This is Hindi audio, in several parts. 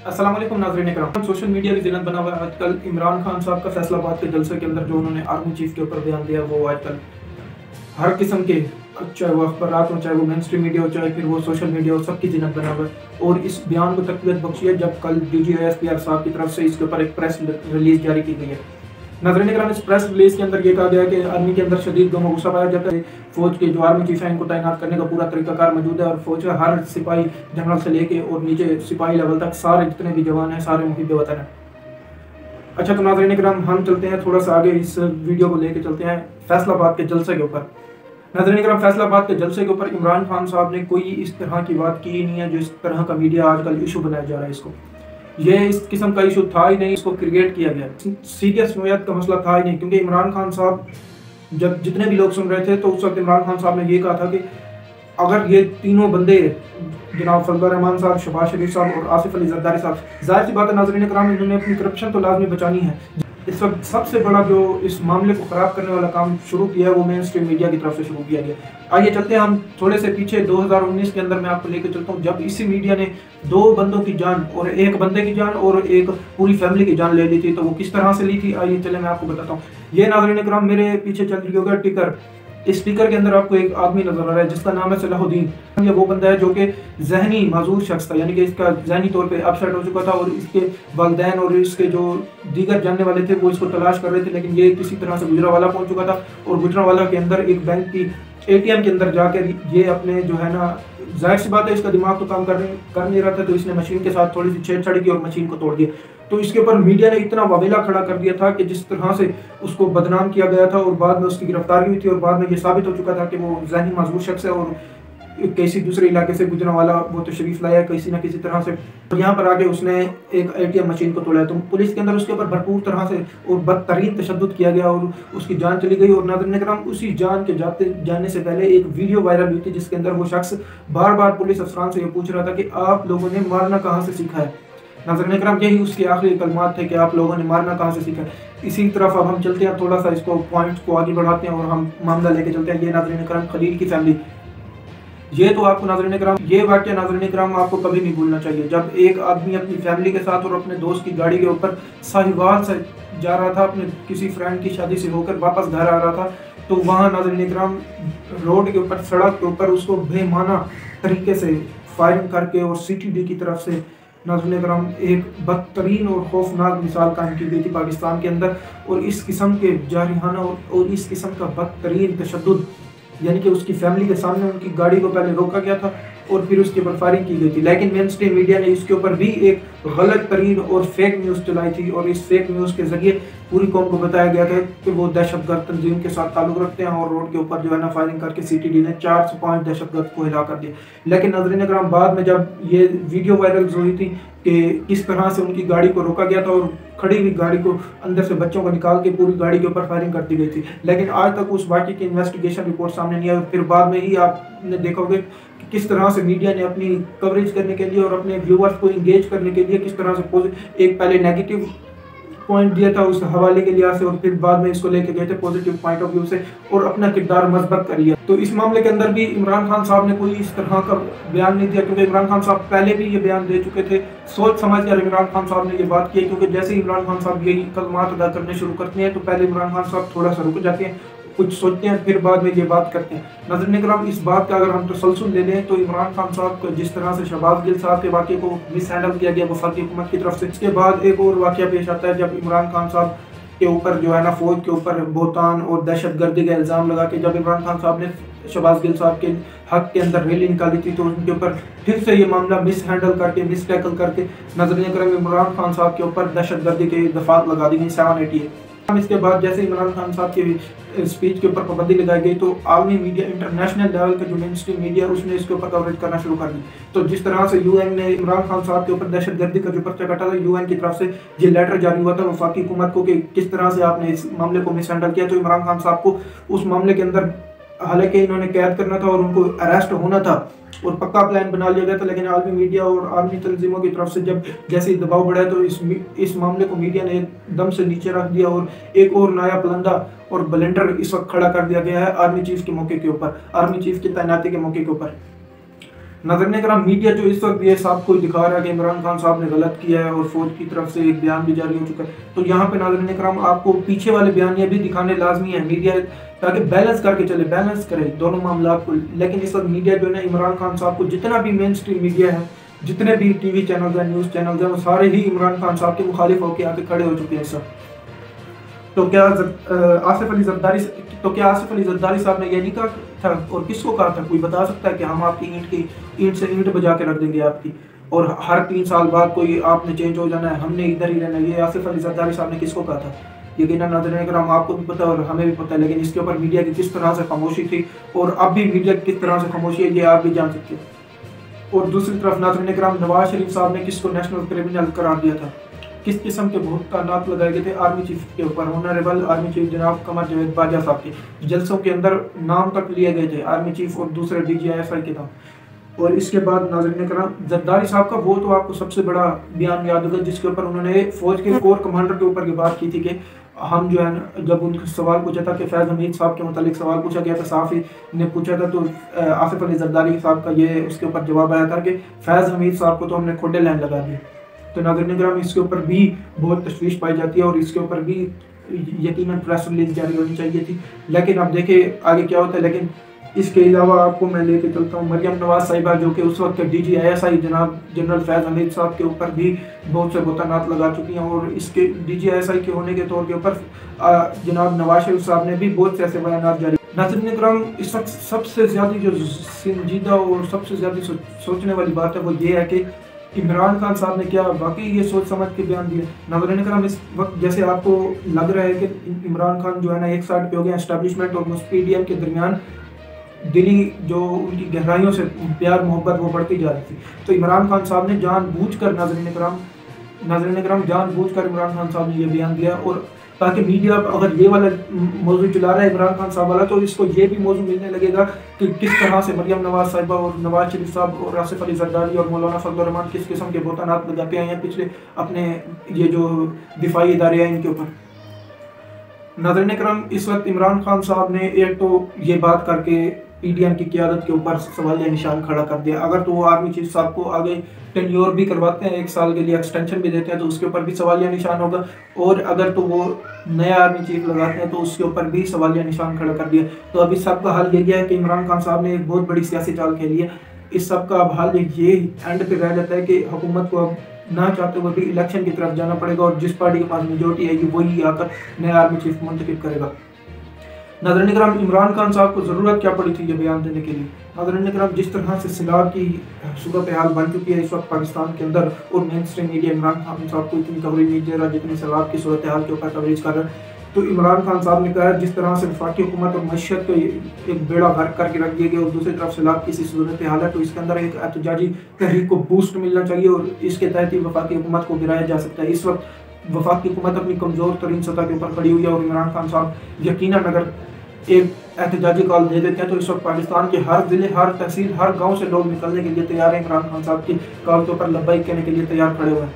अस्सलाम वालेकुम नाज़रीन इकराम। सोशल मीडिया की ज़िन्नत बना हुआ है आजकल इमरान खान साहब का फैसलाबाद के जलसे के अंदर जो उन्होंने आर्मी चीफ के ऊपर बयान दिया, वो आजकल हर किस्म के, चाहे वो अखबारात हो, चाहे वो मेन स्ट्रीम मीडिया हो, चाहे फिर वो सोशल मीडिया हो, सबकी ज़िन्नत बना हुआ है। और इस बयान को तक़वियत बख्शी है जब कल DGISPR साहब की तरफ से इसके ऊपर एक प्रेस रिलीज जारी की गई है। नाज़रीन इकराम, इस प्रेस रिलीज के अंदर ये कहा गया है कि आर्मी के अंदर शदीद गम गुस्सा पाया जाता है। फौज के जो आर्मी चीफ है इनको तैनात करने का पूरा तरीकाकार मौजूद है और फौज का हर सिपाही जनरल से लेके और नीचे सिपाही लेवल तक सारे जितने भी जवान हैं सारे मुहिब वतन हैं। अच्छा, तो नाज़रीन इकराम, हम चलते हैं थोड़ा सा आगे, इस वीडियो को लेके चलते हैं फैसलाबाद के जलसे के ऊपर। नाज़रीन इकराम, फैसलाबाद के जलसे के ऊपर इमरान खान साहब ने कोई इस तरह की बात की ही नहीं है जो इस तरह का मीडिया आजकल इशू बनाया जा रहा है। इसको ये इस किस्म का इशू था ही नहीं, इसको क्रिएट किया गया, सीरियस नोयत का मसला था ही नहीं। क्योंकि इमरान खान साहब, जब जितने भी लोग सुन रहे थे तो उस वक्त इमरान खान साहब ने ये कहा था कि अगर ये तीनों बंदे, जनाब फजल रहमान साहब, शहबाज शरीफ साहब और आसिफ अली जरदारी साहब, जाहिर सी बात है नाज़रीन इकराम, इन्होंने अपनी करप्शन तो लाजमी बचानी है। इस वक्त सबसे बड़ा जो इस मामले को ख़राब करने वाला काम शुरू किया है वो मेन स्ट्रीम मीडिया की तरफ से शुरू किया गया। आइए चलते हैं हम थोड़े से पीछे, 2019 के अंदर मैं आपको लेकर चलता हूँ, जब इसी मीडिया ने 2 बंदों की जान और एक बंदे की जान और एक पूरी फैमिली की जान ले ली थी। तो वो किस तरह से ली थी, आइए चले मैं आपको बताता हूँ। ये नाज़रीन इकराम, मेरे पीछे चल रही होगा टिकर, इस स्पीकर के अंदर आपको एक आदमी नजर आ रहा है जिसका नाम है सलाहुद्दीन। ये वो बंदा है जो कि जहनी माजूर शख्स था, यानी कि इसका जहनी तौर पे अपसेट हो चुका था और इसके वालिदैन और इसके जो दीगर जानने वाले थे वो इसको तलाश कर रहे थे, लेकिन ये किसी तरह से गुजरावाला पहुंच चुका था और गुजरावाला के अंदर एक बैंक की ATM के अंदर जाकर ये अपने जो है ना, जाहिर सी बात है इसका दिमाग तो काम कर नहीं रहा था, तो इसने मशीन के साथ थोड़ी सी छेड़छाड़ की और मशीन को तोड़ दिया। तो इसके ऊपर मीडिया ने इतना वावेला खड़ा कर दिया था कि जिस तरह से उसको बदनाम किया गया था और बाद में उसकी गिरफ्तारी हुई थी और बाद में ये साबित हो चुका था कि वो ज़हनी माजूर शख्स है और किसी दूसरे इलाके से गुजरने वाला वो तशरीफ लाया किसी न किसी तरह से। तो यहाँ पर आके उसने एक ATM मशीन को तोड़ा। तो पुलिस के अंदर उसके ऊपर भरपूर तरह से और बदतरीन तशद्दुद किया गया और उसकी जान चली गई। और नाज़रीन इकराम, उसी जान के जाने से पहले एक वीडियो वायरल हुई थी जिसके अंदर वो शख्स बार बार पुलिस अफसरान से ये पूछ रहा था कि आप लोगों ने मारना कहाँ से सीखा है। नाज़रीन इकराम, यही उसके आखिरी कलमात थे कि आप लोगों ने मारना कहाँ से सीखा है। इसी तरफ अब हम चलते हैं, थोड़ा सा इसको पॉइंट्स को आगे बढ़ाते हैं और हम मामला लेके चलते हैं। ये नाज़रीन इकराम खलील की फैमिली, ये तो आपको नाज़रीन इकराम, ये वाक़या नाज़रीन इकराम आपको कभी नहीं भूलना चाहिए। जब एक आदमी अपनी फैमिली के साथ और अपने दोस्त की गाड़ी के ऊपर साहिवाल से जा रहा था, अपने किसी फ्रेंड की शादी से होकर वापस घर आ रहा था, तो वहाँ नाज़रीन इकराम रोड के ऊपर, सड़क के ऊपर उसको बेमाना तरीके से फायरिंग करके और CTD की तरफ से नाज़रीन इकराम एक बदतरीन और खौफनाक मिसाल कायम की गई थी पाकिस्तान के अंदर। और इस किस्म के जारिहाना और इस किस्म का बदतरीन तशद्दुद, यानी कि उसकी फैमिली के सामने उनकी गाड़ी को पहले रोका गया था और फिर उसके ऊपर फायरिंग की गई थी। लेकिन मेन स्ट्रीम मीडिया ने इसके ऊपर भी एक गलत तरीन और फेक न्यूज़ चलाई थी और इस फेक न्यूज़ के जरिए पूरी कौम को बताया गया था कि वो दहशतगर्द तंजीम के साथ ताल्लुक रखते हैं और रोड के ऊपर जो है ना फायरिंग करके CTD ने 4 से 5 दहशतगर्द को हिला कर दिया। लेकिन नाज़रीन इकराम, बाद में जब ये वीडियो वायरल हुई थी कि किस तरह से उनकी गाड़ी को रोका गया था और खड़ी हुई गाड़ी को अंदर से बच्चों को निकाल के पूरी गाड़ी के ऊपर फायरिंग कर दी गई थी, लेकिन आज तक उस वाक़े की इन्वेस्टिगेशन रिपोर्ट सामने नहीं आई। फिर बाद में ही आपने देखोगे कि किस तरह से मीडिया ने अपनी कवरेज करने के लिए और अपने व्यूअर्स को इंगेज करने के लिए किस तरह से एक पहले नेगेटिव पॉइंट दिया था उस हवाले के लिहाज से और फिर बाद में इसको लेके गए थे पॉजिटिव पॉइंट ऑफ व्यू से और अपना किरदार मजबूत कर लिया। तो इस मामले के अंदर भी इमरान खान साहब ने कोई इस तरह का बयान नहीं दिया, क्योंकि इमरान खान साहब पहले भी ये बयान दे चुके थे। सोच समझ कर इमरान खान साहब ने ये बात की, क्योंकि जैसे ही इमरान खान साहब यही कलमात अदा करने शुरू करते हैं तो पहले इमरान खान साहब थोड़ा सा रुक जाते हैं, कुछ सोचते हैं, फिर बाद में ये बात करते हैं। नाज़रीन इकराम, इस बात का अगर हम तसलसल ले लें तो इमरान खान साहब को जिस तरह से शहबाज गिल साहब के वाक़े को मिस हैंडल किया गया वफाकी हुकूमत की तरफ से, इसके बाद एक और वाक़या पेश आता है जब इमरान खान साहब के ऊपर जो है ना फौज के ऊपर बोहतान और दहशतगर्दी का इल्ज़ाम लगा के जब इमरान खान साहब ने शहबाज गिल साहब के हक के अंदर रैली निकाली थी, तो उनके ऊपर फिर से ये मामला मिस हैंडल करके, मिस टैकल करके नाज़रीन इकराम इमरान खान साहब के ऊपर दहशतगर्दी के दफात लगा दी गई 780। इसके बाद जैसे इमरान खान साहब की स्पीच के ऊपर पाबंदी लगाई गई तो आलमी मीडिया, इंटरनेशनल लेवल का जो मेन स्ट्रीम मीडिया उसने इसके ऊपर कवरेज करना शुरू कर दी। तो जिस तरह से UN ने इमरान खान साहब के ऊपर दहशतगर्दी का जो पर्चा कटा था, UN की तरफ से ये लेटर जारी हुआ था वफाकी हुकूमत को कि किस तरह से आपने इस मामले को मिस हैंडल किया। तो इमरान खान साहब को उस मामले के अंदर हालांकि इन्होंने कैद करना था और उनको अरेस्ट होना था और पक्का प्लान बना लिया गया था, लेकिन आलमी मीडिया और आलमी तंजीमों की तरफ से जब जैसे ही दबाव बढ़ा तो इस मामले को मीडिया ने एकदम से नीचे रख दिया और एक और नया पलंदा और बलेंडर इस वक्त खड़ा कर दिया गया है आर्मी चीफ के मौके के ऊपर, आर्मी चीफ की तैनाती के मौके के ऊपर। नाज़रीन करम, मीडिया जो इस वक्त ये साहब को दिखा रहा है कि इमरान खान साहब ने गलत किया है और फौज की तरफ से एक बयान भी जारी हो चुका है, तो यहाँ पे नाज़रीन करम आपको पीछे वाले बयान ये भी दिखाने लाजमी है मीडिया, ताकि बैलेंस करके चले, बैलेंस करे दोनों मामला को। लेकिन इस वक्त मीडिया जो है ना, इमरान खान साहब को, जितना भी मेन स्ट्रीम मीडिया है, जितने भी टीवी चैनल है, न्यूज़ चैनल है, वो सारे ही इमरान खान साहब के मुखालिफ होकर आके खड़े हो चुके हैं सब। तो क्या आसिफ अली जरदारी साहब ने ये नहीं कहा था, और किसको कहा था? कोई बता सकता है कि हम आपकी ईंट से ईंट बजा के रख देंगे आपकी, और हर 3 साल बाद कोई आपने चेंज हो जाना है, हमने इधर ही रहना है? ये आसिफ अली जरदारी साहब ने किसको कहा था? यकीनन नाज़रीन करम आपको भी पता है और हमें भी पता है, लेकिन इसके ऊपर मीडिया की किस तरह से खामोशी थी और अब भी मीडिया की किस तरह से खामोशी है, ये आप भी जान सकते हैं। और दूसरी तरफ नाज़रीन करम, नवाज शरीफ साहब ने किसको नेशनल क्रिमिनल करार दिया था? किस किस्म के बहकानात लगाए गए थे आर्मी चीफ के ऊपर? ऑनरेबल आर्मी चीफ जनाब कमर जावेद बाजवा साहब के जलसों के अंदर नाम तक लिए गए थे आर्मी चीफ और दूसरे DGI के नाम। और इसके बाद नाज़रीन करम, जरदारी साहब का वो तो आपको सबसे बड़ा बयान याद होगा, जिसके ऊपर उन्होंने फौज के कोर कमांडर के ऊपर की बात की थी कि हम जो है ना, जब उनसे सवाल पूछा था कि फैज़ हमीद साहब के मतलब सवाल पूछा गया था, सहाफ़ी ने पूछा था, तो आसिफ अली जरदारी साहब का ये उसके ऊपर जवाब आया था कि फैज़ हमीद साहब को तो हमने खोडे लाइन लगा दी। तो नाज़रीन करम, इसके ऊपर भी बहुत तशवीश पाई जाती है और इसके ऊपर भी यकीनन प्रेस रिलीज जारी होनी चाहिए थी। लेकिन अब देखिए आगे क्या होता है। लेकिन इसके अलावा आपको मैं लेके चलता हूँ मरियम नवाज साहिबा, जो कि उस वक्त DGISI जनाब जनरल फैज़ हमीद साहब के ऊपर भी बहुत से बयानात लगा चुकी हैं, और इसके DGISI के होने के तौर के ऊपर जनाब नवाज शरीफ साहब ने भी बहुत से ऐसे बयानात जारी। नाज़रीन करम, इस वक्त सबसे ज़्यादा जो संजीदा और सबसे ज़्यादा सोचने वाली बात है वो ये है कि इमरान खान साहब ने क्या वाकई ये सोच समझ के बयान दिए? नाज़रीन करम, इस वक्त जैसे आपको लग रहा है कि इमरान खान जो है ना एक साइड पे हो गया, एस्टेब्लिशमेंट और मुस्लिम के दरमियान दिली जो उनकी गहराइयों से प्यार मोहब्बत वो बढ़ती जा रही थी। तो इमरान खान साहब ने जानबूझकर नाज़रीन करम जानबूझकर इमरान खान साहब ने ये बयान दिया, और ताकि मीडिया अगर ये वाला मौजू चला रहा है इमरान खान साहब वाला, तो इसको ये भी मौजू मिलने लगेगा कि किस तरह से मरियम नवाज साहिबा और नवाज शरीफ साहब और आसिफ अली जरदारी और मौलाना फजल रहमान किस किस्म के बयानात लगाते हैं पिछले अपने ये जो दिफाई इदारे हैं इनके ऊपर। नाज़रीन करम, इस वक्त इमरान खान साहब ने एक तो ये बात करके PDM की क़यादत के ऊपर सवालिया निशान खड़ा कर दिया। अगर तो वो आर्मी चीफ साहब को आगे टेन्योर भी करवाते हैं, 1 साल के लिए एक्सटेंशन भी देते हैं, तो उसके ऊपर भी सवालिया निशान होगा, और अगर तो वो नया आर्मी चीफ लगाते हैं तो उसके ऊपर भी सवालिया निशान खड़ा कर दिया। तो अभी सबका हल ये गया है कि इमरान खान साहब ने एक बहुत बड़ी सियासी चाल खेली है। इस सब का अब हल ये एंड पे रह जाता है कि हुकूमत को अब ना चाहते हुए भी इलेक्शन की तरफ जाना पड़ेगा, और जिस पार्टी के पास मेजोरिटी आएगी वही आकर नया आर्मी चीफ मुंतखब करेगा। नाज़रीन करम, इमरान खान साहब को ज़रूरत क्या पड़ी थी ये बयान देने के लिए? नाज़रीन करम, जिस तरह से सैलाब की सूरत हाल बन चुकी है इस वक्त पाकिस्तान के अंदर, और main stream media Imran Khan साहब को इतनी कवरेज नहीं दे रहा जितनी सैलाब की सूरत हाल के ऊपर कवरेज कर रहा है। तो इमरान खान साहब ने कहा जिस तरह से वफाकी हुकूमत और मईशत को एक बेड़ा गर्क करके रख दिया गया और दूसरी तरफ सैलाब की सूरत हाल है, तो इसके अंदर एक एहतजाजी तहरीक को बूस्ट मिलना चाहिए और इसके तहत ही वफाकी हुकूमत को गिराया जा सकता है। इस वक्त वफाकी हुकूमत अपनी कमज़ोर तरीन सतह के ऊपर खड़ी हुई है, और इमरान खान साहब यकीनन अगर एक एहतजाजी कॉल दे देते हैं तो इस वक्त पाकिस्तान के हर ज़िले, हर तहसील, हर गांव से लोग निकलने के लिए तैयार हैं। इमरान खान साहब की कॉल के ऊपर लब्बैक कहने के लिए तैयार खड़े हुए हैं।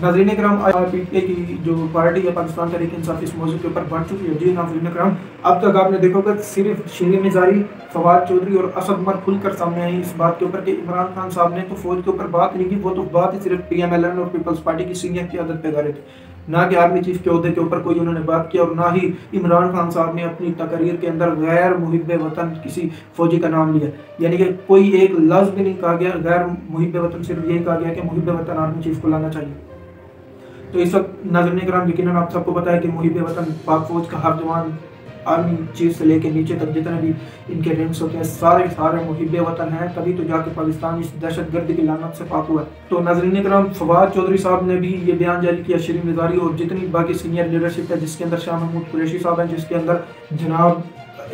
नाज़रीन करम, PTI की जो पार्टी है पाकिस्तान तहरीक इंसाफ इस मौजू के ऊपर बढ़ चुकी है। जी नाज़रीन करम, अब तक आपने देखा होगा सिर्फ शीरी मिजारी, फवाद चौधरी और असद उमर खुलकर सामने आई इस बात के ऊपर कि इमरान खान साहब ने तो फौज के ऊपर बात नहीं की, वो तो बात ही सिर्फ PMLN और पीपल्स पार्टी की सीनियर क़यादत पे कर रहे थे, ना कि आर्मी चीफ के ओहदे के ऊपर कोई उन्होंने बात किया, और ना ही इमरान खान साहब ने अपनी तकरीर के अंदर गैर मुहिब वतन किसी फौजी का नाम लिया। यानी कि कोई एक लफ्ज़ भी नहीं कहा गया गैर मुहिब वतन, सिर्फ यही कहा गया कि मुहिब वतन आर्मी चीफ को लाना चाहिए। तो इस वक्त नाज़रीन करम, यकीनन आप सबको पता है कि मुहिब वतन पाक फौज का हर जवान आर्मी चीफ से लेकर नीचे तक जितने भी इनके रैंक्स होते हैं सारे मुहिब वतन हैं, तभी तो जाके पाकिस्तान इस दहशतगर्दी की लानत से पाक हुआ है। तो नाज़रीन करम, फवाद चौधरी साहब ने भी ये बयान जारी किया, शीरी मिजारी और जितनी बाकी सीनियर लीडरशिप है, जिसके अंदर शाह महमूद कुरैशी साहब हैं, जिसके अंदर जनाब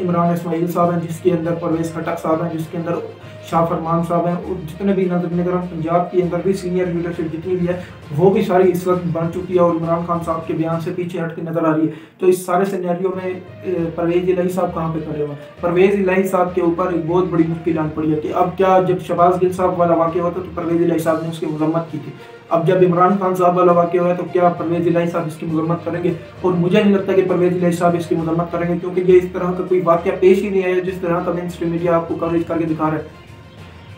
इमरान इस्माइल साहब हैं, जिसके अंदर परवेज़ खटक साहब हैं, जिसके अंदर शाह फरमान साहब हैं, और जितने भी नाज़रीन करम पंजाब के अंदर भी सीनियर लीडरशिप जितनी भी है वो भी सारी इस वक्त बन चुकी है और इमरान खान साहब के बयान से पीछे हट के नज़र आ रही है। तो इस सारे सिनेरियो में परवेज़ इलाही साहब कहाँ पे खड़े हुए? परवेज़ इलाही साहब के ऊपर एक बहुत बड़ी मुश्किल आन पड़ी है कि अब क्या, जब शहबाज गिल साहब वाला वाक़या होता तो परवेज़ इलाही साहब ने उसकी मजम्मत की थी, अब जब इमरान खान साहब वाला वाक़या हुआ तो क्या परवेज़ इलाही साहब इसकी मजम्मत करेंगे? और मुझे नहीं लगता कि परवेज़ इलाही साहब इसकी मजम्मत करेंगे, क्योंकि ये इस तरह का कोई वाक़या पेश ही नहीं आया जिस तरह का मेन स्ट्रीम मीडिया आपको कवरेज करके दिखा रहा है।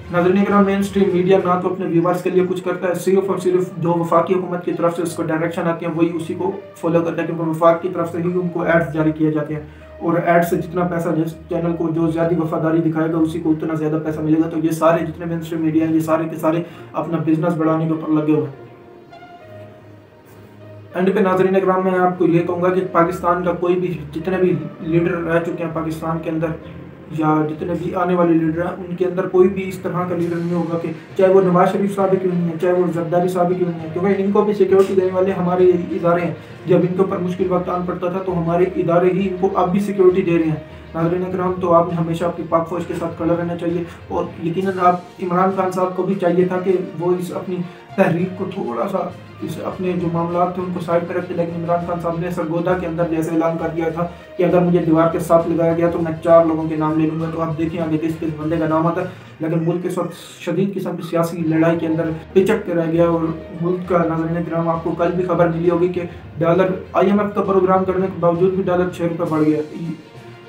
नाज़रीन इकराम, मेन स्ट्रीम मीडिया ना तो अपने व्यूवर्स के लिए कुछ करता है, सिर्फ और सिर्फ जो वफाकी हुकूमत की तरफ से उसको डायरेक्शन आती है वही उसी को फॉलो करता है, क्योंकि वफाक की तरफ से ही उनको एड्स जारी किए जाते हैं और एड्स से जितना पैसा जिस चैनल को जो ज़्यादा वफादारी दिखाएगा उसी को उतना ज़्यादा पैसा मिलेगा। तो ये सारे जितने मेन स्ट्रीम मीडिया हैं ये सारे के सारे अपना बिजनेस बढ़ाने के ऊपर लगे हुए हैं। एंड पे नाज़रीन इकराम, मैं आपको ये कहूँगा कि पाकिस्तान का कोई भी जितने भी लीडर रह चुके हैं पाकिस्तान के अंदर या जितने भी आने वाले लीडर हैं उनके अंदर कोई भी इस तरह का लीडर नहीं होगा कि चाहे वो नवाज शरीफ साहब ही क्यों नहीं है, चाहे वो जरदारी साहब ही क्यों नहीं है, क्योंकि इनको भी सिक्योरिटी देने वाले हमारे इदारे हैं। जब इनके ऊपर मुश्किल वक्त आन पड़ता था तो हमारे इदारे ही इनको अब भी सिक्योरिटी दे रहे हैं। नाज़रीन इकराम, तो आपने हमेशा अपनी पाक फौज के साथ खड़ा रहना चाहिए और यकीनन आप इमरान खान साहब को भी चाहिए था कि वो इस अपनी तहरीक को थोड़ा सा इस अपने जो मामला थे उनको साइड पर रखते, लेकिन इमरान खान साहब ने सरगोदा के अंदर जैसे ऐलान कर दिया था कि अगर मुझे दीवार के साथ लगाया गया तो मैं 4 लोगों के नाम ले लूँगा। तो आप देखिए आगे किस किस बंदे का नाम आता है, लेकिन मुल्क इस वक्त शदीद किस्म की सियासी लड़ाई के अंदर पिचक के रह गया और मुल्क का नाज़रीन किराम आपको कल भी खबर मिली होगी कि डॉलर IMF का प्रोग्राम करने के बावजूद भी डॉलर 6 रुपये बढ़ गया।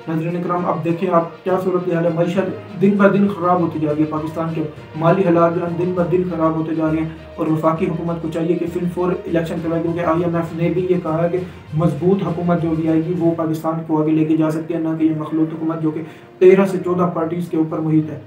नाज़रीन किराम, आप देखें आप क्या सूरत हाल है, मईशत दिन ब दिन ख़राब होती जा रही है, पाकिस्तान के माली हालात जो दिन ब दिन ख़राब होते जा रहे हैं और वफाकी हुकूमत को चाहिए कि फिर इलेक्शन करवाए, क्योंकि IMF ने भी ये कहा है कि मजबूत हुकूमत जो भी आएगी वो पाकिस्तान को आगे लेके जा सकती है, ना कि ये मखलूत हुकूमत जो कि 13 से 14 पार्टीज़ के ऊपर मुहित है।